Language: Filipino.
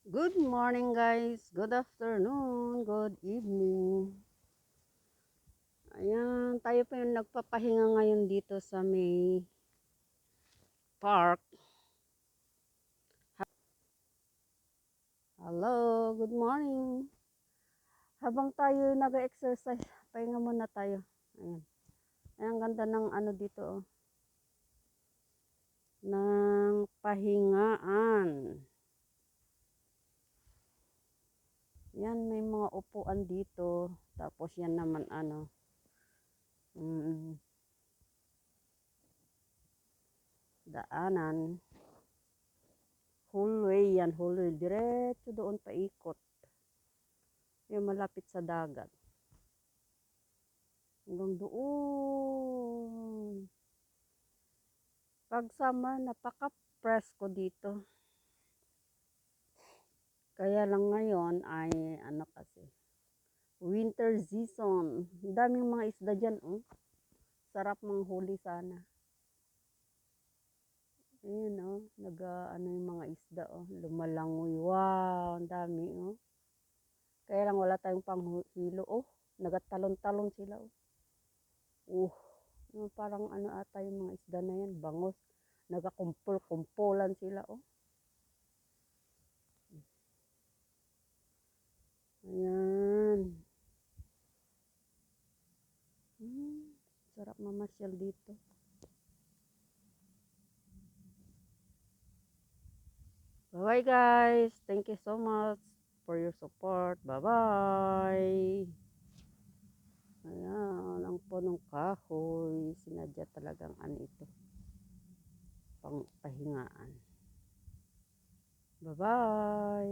Good morning guys, good afternoon, good evening. Ayan, tayo pa yung nagpapahinga ngayon dito sa may park. Hello, good morning. Habang tayo nag-exercise, pahinga muna tayo. Ayan. Ayan, ganda ng ano dito oh, ng pahingaan. Yan, may mga upuan dito. Tapos yan naman ano, daanan. Hallway yan, hallway. Diretso doon paikot. Yung malapit sa dagat. Hanggang doon. Pag summer, napaka-presko dito. Kaya lang ngayon ay ano kasi, winter season. Daming mga isda dyan. Oh. Sarap manghuli sana. Ayun oh, ano yung mga isda oh, lumalangoy. Wow, ang dami oh. Kaya lang wala tayong panghilo oh. Nagatalon-talon sila oh. Parang ano ata yung mga isda na yan, bangos. Nagakumpul-kumpulan sila oh. Ayan. Sarap mamasyal dito. Bye guys. Thank you so much for your support. Bye-bye. Ayan, ang punong kahoy. Sinadya talagang ano ito. Pang pahingaan. Bye-bye.